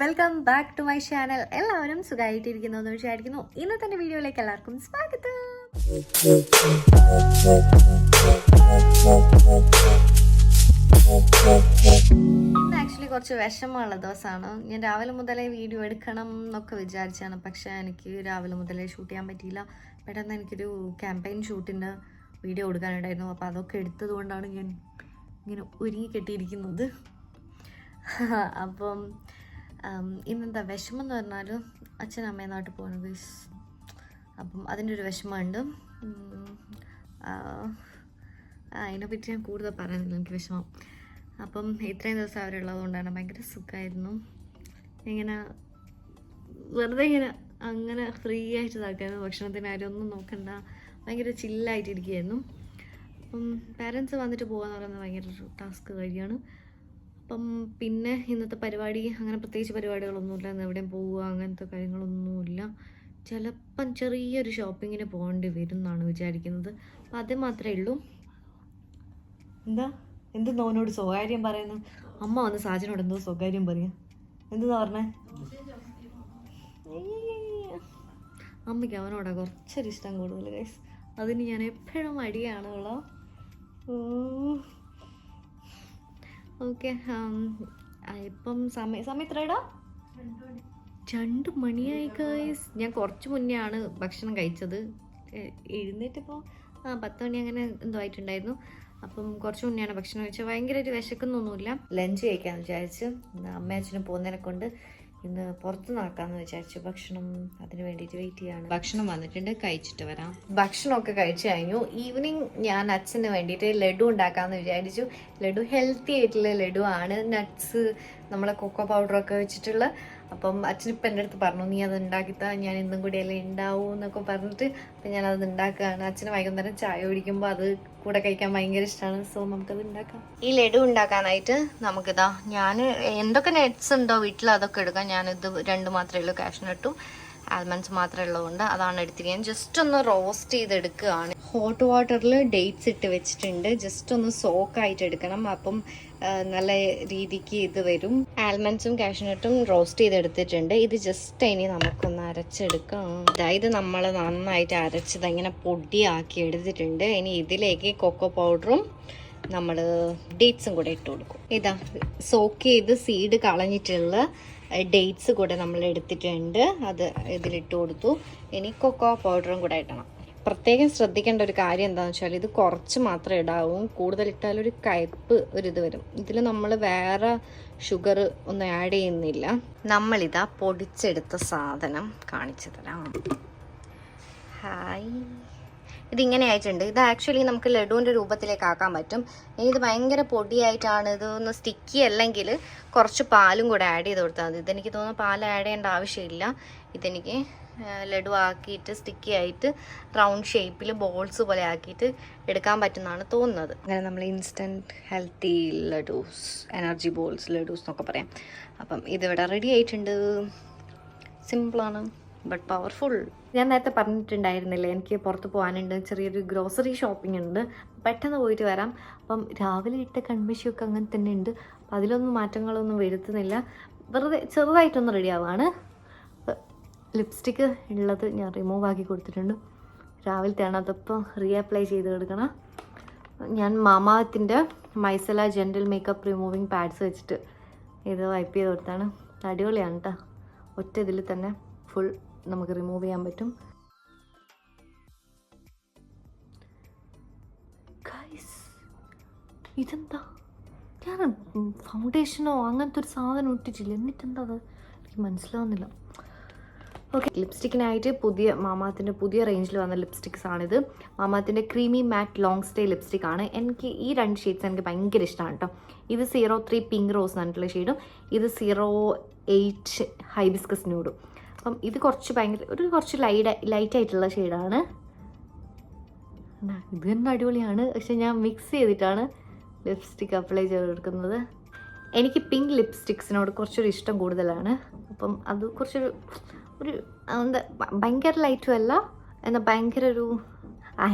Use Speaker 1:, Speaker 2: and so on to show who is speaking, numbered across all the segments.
Speaker 1: Welcome back to my channel. എല്ലാവരും സുഖമായിട്ടിരിക്കുന്നു എന്ന് വിചാരിക്കുന്നു. ഇന്നത്തെ വീഡിയോയിലേക്ക് എല്ലാവർക്കും സ്വാഗതം. ഇന്ന് ആക്ച്വലി കുറച്ച് വിഷമമുള്ള ദിവസമാണ്. ഞാൻ രാവിലെ മുതലേ വീഡിയോ എടുക്കണം എന്നൊക്കെ വിചാരിച്ചാണ്, പക്ഷേ എനിക്ക് രാവിലെ മുതലേ ഷൂട്ട് ചെയ്യാൻ പറ്റിയില്ല. പെട്ടെന്ന് എനിക്കൊരു ക്യാമ്പയിൻ ഷൂട്ടിൻ്റെ വീഡിയോ കൊടുക്കാനുണ്ടായിരുന്നു. അപ്പോൾ അതൊക്കെ എടുത്തത് കൊണ്ടാണ് ഞാൻ ഇങ്ങനെ ഒരുങ്ങി കെട്ടിയിരിക്കുന്നത്. അപ്പം ഇന്നെന്താ വിഷമം എന്ന് പറഞ്ഞാൽ അച്ഛൻ അമ്മയെ നാട്ടിൽ പോകുന്നത്. അപ്പം അതിൻ്റെ ഒരു വിഷമമുണ്ട്. അതിനെപ്പറ്റി ഞാൻ കൂടുതൽ പറയുന്നില്ല, എനിക്ക് വിഷമം. അപ്പം ഇത്രയും ദിവസം അവരുള്ളത് കൊണ്ടാണ് ഭയങ്കര സുഖമായിരുന്നു. ഇങ്ങനെ വെറുതെ ഇങ്ങനെ അങ്ങനെ ഫ്രീ ആയിട്ട് ഇതാക്കായിരുന്നു. ഭക്ഷണത്തിന് ആരും ഒന്നും നോക്കണ്ട, ഭയങ്കര ചില്ലായിട്ടിരിക്കുകയായിരുന്നു. അപ്പം പാരൻസ് വന്നിട്ട് പോകാന്ന് പറയുന്നത് ഭയങ്കര ഒരു ടാസ്ക് കഴിയാണ്. അപ്പം പിന്നെ ഇന്നത്തെ പരിപാടി അങ്ങനെ പ്രത്യേകിച്ച് പരിപാടികളൊന്നുമില്ല. എവിടെയും പോവുക അങ്ങനത്തെ കാര്യങ്ങളൊന്നുമില്ല. ചിലപ്പം ചെറിയൊരു ഷോപ്പിങ്ങിന് പോകേണ്ടി വരും എന്നാണ് വിചാരിക്കുന്നത്. അപ്പം അത് മാത്രമേ ഉള്ളൂ. എന്ത് നോനോട് സ്വകാര്യം പറയുന്നു? അമ്മ വന്ന് സാജനോട് എന്തോ സ്വകാര്യം പറയാം. എന്താ പറഞ്ഞേ? അമ്മയ്ക്ക് അവനോടാ കുറച്ചൊരു ഇഷ്ടം കൂടുതൽ ഗൈസ്. അതിന് ഞാൻ എപ്പോഴും മടിയാണുള്ള. ഓക്കെ, ഇപ്പം സമയം എത്രയാടാ? 2 മണിയായി ഗൈസ്. ഞാൻ കുറച്ച് മുന്നേ ആണ് ഭക്ഷണം കഴിച്ചത്. എഴുന്നേറ്റിപ്പോൾ 10 മണി അങ്ങനെ എന്തോ ആയിട്ടുണ്ടായിരുന്നു. അപ്പം കുറച്ച് മുന്നെയാണ് ഭക്ഷണം കഴിച്ചത്. ഭയങ്കരമായിട്ട് വിശക്കുന്നൊന്നുമില്ല. ലഞ്ച് കഴിക്കാമെന്ന് വിചാരിച്ച്. അമ്മ അച്ഛനും പോകുന്നതിനെ കൊണ്ട് ഇന്ന് പുറത്ത് നടക്കാമെന്ന് വിചാരിച്ചു. ഭക്ഷണം അതിന് വേണ്ടിയിട്ട് വെയിറ്റ് ചെയ്യാണ്. ഭക്ഷണം വന്നിട്ടുണ്ട്, കഴിച്ചിട്ട് വരാം. ഭക്ഷണമൊക്കെ കഴിച്ചു കഴിഞ്ഞു. ഈവനിങ് ഞാൻ അച്ഛന് വേണ്ടിയിട്ട് ലഡു ഉണ്ടാക്കാമെന്ന് വിചാരിച്ചു. ലഡു ഹെൽത്തി ആയിട്ടുള്ള ലഡു ആണ്, നട്ട്സ് നമ്മളെ കൊക്കോ പൗഡറൊക്കെ വെച്ചിട്ടുള്ള. അപ്പം അച്ഛനിപ്പം എൻ്റെ അടുത്ത് പറഞ്ഞു, നീ അത് ഉണ്ടാക്കിത്താ, ഞാൻ ഇന്നും കൂടിയല്ലേ ഉണ്ടാവൂ എന്നൊക്കെ പറഞ്ഞിട്ട്. അപ്പം ഞാനത് ഉണ്ടാക്കുകയാണ്. അച്ഛന് വൈകുന്നേരം ചായ കുടിക്കുമ്പോൾ അത് കൂടെ കഴിക്കാൻ ഭയങ്കര ഇഷ്ടമാണ്. സോ നമുക്കത് ഉണ്ടാക്കാം. ഈ ലഡു ഉണ്ടാക്കാനായിട്ട് നമുക്കിതാ ഞാൻ എന്തൊക്കെ നട്ട്സ് ഉണ്ടോ വീട്ടിൽ അതൊക്കെ എടുക്കാം. ഞാനിത് 2 മാത്രമേ ഉള്ളൂ, കാഷ്നട്ടും ആൽമണ്ട്സ് മാത്രമേ ഉള്ളതുകൊണ്ട് അതാണ് എടുത്തിരിക്കുന്നത്. ജസ്റ്റ് ഒന്ന് റോസ്റ്റ് ചെയ്തെടുക്കുകയാണ്. ഹോട്ട് വാട്ടറിൽ ഡേറ്റ്സ് ഇട്ട് വെച്ചിട്ടുണ്ട്. ജസ്റ്റ് ഒന്ന് സോക്കായിട്ട് എടുക്കണം. അപ്പം നല്ല രീതിക്ക് ഇത് വരും. ആൽമണ്ട്സും കാഷ്നട്ടും റോസ്റ്റ് ചെയ്തെടുത്തിട്ടുണ്ട്. ഇത് ജസ്റ്റ് ഇനി നമുക്കൊന്ന് അരച്ചെടുക്കാം. അതായത് നമ്മൾ നന്നായിട്ട് അരച്ചത് ഇങ്ങനെ പൊടിയാക്കി എടുത്തിട്ടുണ്ട്. ഇനി ഇതിലേക്ക് കൊക്കോ പൗഡറും നമ്മൾ ഡേറ്റ്സും കൂടെ ഇട്ട് കൊടുക്കും. ഇതാ സോക്ക് ചെയ്ത് സീഡ് കളഞ്ഞിട്ടുള്ള ഡേറ്റ്സ് കൂടെ നമ്മൾ എടുത്തിട്ടുണ്ട്. അത് ഇതിലിട്ട് കൊടുത്തു. ഇനി കൊക്കോ പൗഡറും കൂടെ ഇടണം. പ്രത്യേകം ശ്രദ്ധിക്കേണ്ട ഒരു കാര്യം എന്താണെന്ന് വെച്ചാൽ ഇത് കുറച്ച് മാത്രമേ ഇടാവും. കൂടുതൽ ഇട്ടാലൊരു കയ്പ്പ് ഒരിത് വരും. ഇതിൽ നമ്മൾ വേറെ ഷുഗർ ഒന്നും ആഡ് ചെയ്യുന്നില്ല. നമ്മളിതാ പൊടിച്ചെടുത്ത സാധനം കാണിച്ചു തരാം. ഹായ്, ഇതിങ്ങനെ ആയിട്ടുണ്ട്. ഇത് ആക്ച്വലി നമുക്ക് ലഡുവിൻ്റെ രൂപത്തിലേക്ക് ആക്കാൻ പറ്റും. ഇനി ഇത് ഭയങ്കര പൊടിയായിട്ടാണ്, ഇതൊന്ന് സ്റ്റിക്കി അല്ലെങ്കിൽ കുറച്ച് പാലും കൂടെ ആഡ് ചെയ്ത് കൊടുത്താൽ മതി. ഇതെനിക്ക് തോന്നുന്നു പാൽ ആഡ് ചെയ്യേണ്ട ആവശ്യമില്ല. ഇതെനിക്ക് ലഡു ആക്കിയിട്ട് സ്റ്റിക്കി ആയിട്ട് റൗണ്ട് ഷേപ്പിൽ ബോൾസ് പോലെ ആക്കിയിട്ട് എടുക്കാൻ പറ്റുന്നതാണ് തോന്നുന്നത്. അങ്ങനെ നമ്മൾ instant healthy laddoos, energy balls laddoos എന്നൊക്കെ പറയാം. അപ്പം ഇതിവിടെ റെഡി ആയിട്ടുണ്ട്. സിമ്പിളാണ് ബട്ട് പവർഫുൾ. ഞാൻ നേരത്തെ പറഞ്ഞിട്ടുണ്ടായിരുന്നില്ലേ എനിക്ക് പുറത്ത് പോകാനുണ്ട്, ചെറിയൊരു ഗ്രോസറി ഷോപ്പിംഗ് ഉണ്ട്, പെട്ടെന്ന് പോയിട്ട് വരാം. അപ്പം രാവിലെ ഇട്ട കൺമഷിയൊക്കെ അങ്ങനെ തന്നെ ഉണ്ട്. അപ്പം അതിലൊന്നും മാറ്റങ്ങളൊന്നും വരുത്തുന്നില്ല. വെറുതെ ചെറുതായിട്ടൊന്ന് റെഡി ആവുകയാണ്. ലിപ്സ്റ്റിക്ക് ഉള്ളത് ഞാൻ റിമൂവ് ആക്കി കൊടുത്തിട്ടുണ്ട്. രാവിലത്തെയാണ്, അതിപ്പോൾ റീഅപ്ലൈ ചെയ്ത് കൊടുക്കണം. ഞാൻ മാമാത്തിൻ്റെ മൈസല ജെൻറ്റൽ മേക്കപ്പ് റിമൂവിങ് പാഡ്സ് വെച്ചിട്ട് ഇത് വൈപ്പ് ചെയ്ത് കൊടുത്താണ്. അടിപൊളിയാണ് കേട്ടോ. ഒറ്റ ഇതിൽ തന്നെ ഫുൾ നമുക്ക് റിമൂവ് ചെയ്യാൻ പറ്റും. ഗൈസ്, ഇതെന്താ? ഞാൻ ഫൗണ്ടേഷനോ അങ്ങനത്തെ ഒരു സാധനം ഇട്ടിട്ടില്ല, എന്നിട്ടെന്താ അത് എനിക്ക് മനസ്സിലാവുന്നില്ല. ഓക്കെ, ലിപ്സ്റ്റിക്കിനായിട്ട് മാമാത്തിൻ്റെ പുതിയ റേഞ്ചിൽ വന്ന ലിപ്സ്റ്റിക്സ് ആണിത്. മാമാത്തിൻ്റെ creamy matte long stay lipstick ആണ്. എനിക്ക് ഈ 2 ഷെയ്ഡ്സ് എനിക്ക് ഭയങ്കര ഇഷ്ടമാണ് കേട്ടോ. ഇത് 03 പിങ്ക് റോസ് എന്നിട്ടുള്ള ഷെയ്ഡും ഇത് 08 ഹൈബിസ്കസ് ന്യൂഡും. അപ്പം ഇത് കുറച്ച് ലൈറ്റ് ആയിട്ടുള്ള ഷെയ്ഡാണ്. ഇത് തന്നെ അടിപൊളിയാണ്. പക്ഷെ ഞാൻ മിക്സ് ചെയ്തിട്ടാണ് ലിപ്സ്റ്റിക്ക് അപ്ലൈ ചെയ്ത് കൊടുക്കുന്നത്. എനിക്ക് പിങ്ക് ലിപ്സ്റ്റിക്സിനോട് കുറച്ചൊരു ഇഷ്ടം കൂടുതലാണ്. അപ്പം അത് കുറച്ചൊരു എന്താ ഭയങ്കര ലൈറ്റും അല്ല, എന്നാൽ ഭയങ്കര ഒരു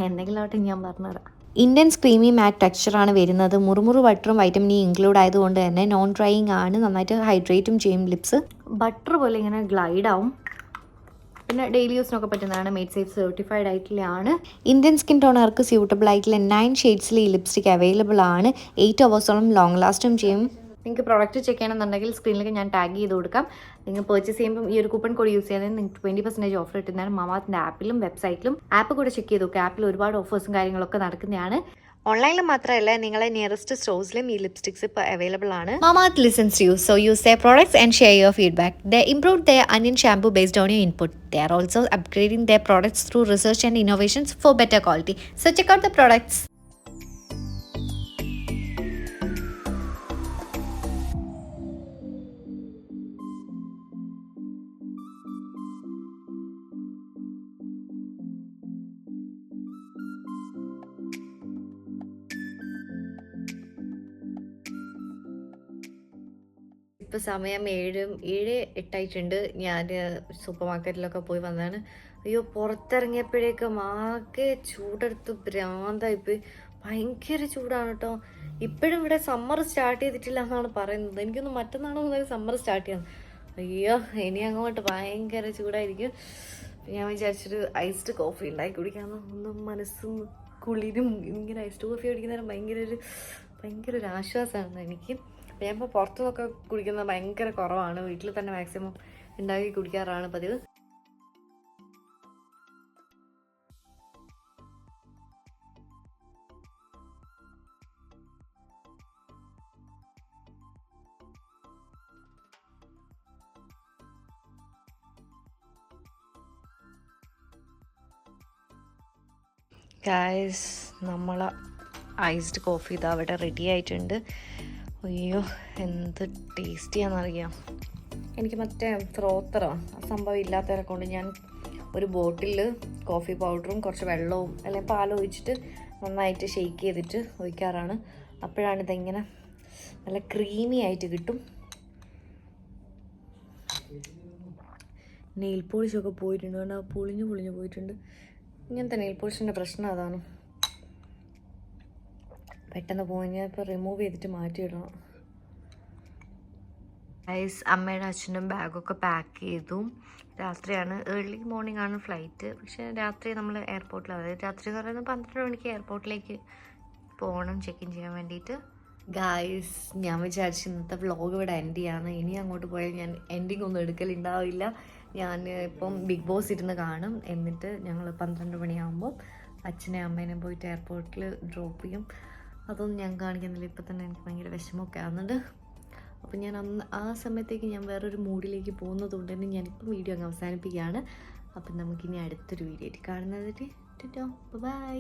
Speaker 1: എന്തെങ്കിലും ആവട്ടെ ഞാൻ പറഞ്ഞുതരാം. ഇന്ത്യൻ ക്രീമി മാറ്റ് ടെക്സ്ചറാണ് വരുന്നത്. മുറുമുറു ബട്ടറും വൈറ്റമിൻ ഇ ഇൻക്ലൂഡ് ആയതുകൊണ്ട് തന്നെ നോൺ ഡ്രൈയിങ് ആണ്, നന്നായിട്ട് ഹൈഡ്രേറ്റും ചെയ്യും ലിപ്സ്. ബട്ടർ പോലെ ഇങ്ങനെ ഗ്ലൈഡ് ആവും. പിന്നെ ഡെയിലി യൂസിനൊക്കെ പറ്റുന്നതാണ്. മെയ്ഡ് സേഫ് സർട്ടിഫൈഡ് ആയിട്ടുള്ളതാണ്. ഇന്ത്യൻ സ്കിൻ ടോണർക്ക് സ്യൂട്ടബിൾ ആയിട്ടുള്ള 9 ഷെയ്ഡ്സിൽ ഈ ലിപ്സ്റ്റിക് അവൈലബിൾ ആണ്. 8 അവേഴ്സോളം ലോങ് ലാസ്റ്റും ചെയ്യും. നിങ്ങൾക്ക് പ്രോഡക്റ്റ് ചെക്ക് ചെയ്യണമെന്നുണ്ടെങ്കിൽ സ്ക്രീനിലേക്ക് ഞാൻ ടാഗ് ചെയ്ത് കൊടുക്കാം. നിങ്ങൾ പർച്ചേസ് ചെയ്യുമ്പോൾ ഈ ഒരു കൂപ്പൺ കോഡ് യൂസ് ചെയ്താൽ നിങ്ങൾക്ക് 20% ഓഫർ കിട്ടുന്നതാണ്. മാമാത്തിൻ്റെ ആപ്പിലും വെബ്സൈറ്റിലും. ആപ്പ് കൂടെ ചെക്ക് ചെയ്ത് നോക്കുക. ആപ്പിൽ ഒരുപാട് ഓഫേഴ്സും കാര്യങ്ങളൊക്കെ നടക്കുന്നതാണ്. ഓൺലൈനിൽ മാത്രമല്ല, നിങ്ങളെ നിയറസ്റ്റ് സ്റ്റോഴ്സിലും ഈ ലിപ്സ്റ്റിക്സ് ഇപ്പോൾ അവൈലബിൾ ആണ്. Mamaearth listens to you, so use their products and share your feedback. They improved their onion shampoo based on your input. They are also upgrading their products through research and innovations for better quality. So check out the products. ഇപ്പോൾ സമയം 7:08 ഞാൻ super മാർക്കറ്റിലൊക്കെ പോയി വന്നതാണ്. അയ്യോ, പുറത്തിറങ്ങിയപ്പോഴേക്കും ആകെ ചൂടെടുത്ത് ഭ്രാന്തായിപ്പോയി. ഭയങ്കര ചൂടാണ് കേട്ടോ. ഇപ്പോഴും ഇവിടെ സമ്മർ സ്റ്റാർട്ട് ചെയ്തിട്ടില്ല എന്നാണ് പറയുന്നത്. എനിക്കൊന്ന് മറ്റന്നാളോ മുതൽ സമ്മർ സ്റ്റാർട്ട് ചെയ്യാം. അയ്യോ, ഇനി അങ്ങോട്ട് ഭയങ്കര ചൂടായിരിക്കും. ഞാൻ വിചാരിച്ചൊരു ഐസ്ഡ് കോഫി ഉണ്ടാക്കി കുടിക്കാമെന്ന്. ഒന്നും മനസ്സും കുളിരും. ഇങ്ങനെ ഐസ്ഡ് കോഫി കുടിക്കുന്നതിന് ഭയങ്കര ഒരു ആശ്വാസമാണ് എനിക്ക്. ഞാൻ ഇപ്പോൾ പുറത്തുനിന്നൊക്കെ കുടിക്കുന്നത് ഭയങ്കര കുറവാണ്. വീട്ടിൽ തന്നെ മാക്സിമം ഉണ്ടാക്കി കുടിക്കാറാണ് പതിവ്. ഗായ്സ്, നമ്മളെ ഐസ്ഡ് കോഫി ഇതാ അവിടെ റെഡി ആയിട്ടുണ്ട്. അയ്യോ, എന്ത് ടേസ്റ്റിയാണെന്നറിയാം. എനിക്ക് മറ്റേ ഫ്രോത്തറോ സംഭവം ഇല്ലാത്തവരെ കൊണ്ട് ഞാൻ ഒരു ബോട്ടിൽ കോഫി പൗഡറും കുറച്ച് വെള്ളവും അല്ലെങ്കിൽ പാലും ഒഴിച്ചിട്ട് നന്നായിട്ട് ഷെയ്ക്ക് ചെയ്തിട്ട് ഒഴിക്കാറാണ്. അപ്പോഴാണ് ഇതെങ്ങനെ നല്ല ക്രീമി ആയിട്ട് കിട്ടും. നെയിൽ പോളിഷൊക്കെ പോയിട്ടുണ്ട്, കാരണം പൊളിഞ്ഞു പോയിട്ടുണ്ട്. ഇങ്ങനത്തെ നെയിൽ പോളിഷിൻ്റെ പ്രശ്നം അതാണ്. പെട്ടെന്ന് പോയി ഇപ്പോൾ റിമൂവ് ചെയ്തിട്ട് മാറ്റിയിടണം. ഗൈസ്, അമ്മയുടെ അച്ഛനും ബാഗൊക്കെ പാക്ക് ചെയ്തു. രാത്രിയാണ്, ഏർലി മോർണിംഗ് ആണ് ഫ്ലൈറ്റ്. പക്ഷേ രാത്രി നമ്മൾ എയർപോർട്ടിൽ, അതായത് രാത്രി എന്ന് പറയുന്നത് 12 മണിക്ക് എയർപോർട്ടിലേക്ക് പോകണം ചെക്ക് ഇൻ ചെയ്യാൻ വേണ്ടിയിട്ട്. ഗൈസ്, ഞാൻ വിചാരിച്ചു ഇന്നത്തെ വ്ളോഗ് ഇവിടെ എൻഡ് ചെയ്യാണ്. ഇനി അങ്ങോട്ട് പോയാൽ ഞാൻ എൻഡിങ് ഒന്നും എടുക്കലുണ്ടാവില്ല. ഞാൻ ഇപ്പം ബിഗ് ബോസ് ഇരുന്ന് കാണും. എന്നിട്ട് ഞങ്ങൾ 12 മണിയാകുമ്പോൾ അച്ഛനെ അമ്മേനെ പോയിട്ട് എയർപോർട്ടിൽ ഡ്രോപ്പ് ചെയ്യും. അതൊന്നും ഞാൻ കാണിക്കുന്നില്ല. ഇപ്പം തന്നെ എനിക്ക് ഭയങ്കര വിഷമമൊക്കെ ആവുന്നുണ്ട്. അപ്പോൾ ഞാൻ ആ സമയത്തേക്ക് ഞാൻ വേറൊരു മൂഡിലേക്ക് പോകുന്നത് കൊണ്ട് തന്നെ ഞാനിപ്പം വീഡിയോ അങ്ങ് അവസാനിപ്പിക്കുകയാണ്. അപ്പം നമുക്കിനി അടുത്തൊരു വീഡിയോ ആയിട്ട് കാണുന്നത്. ബൈ.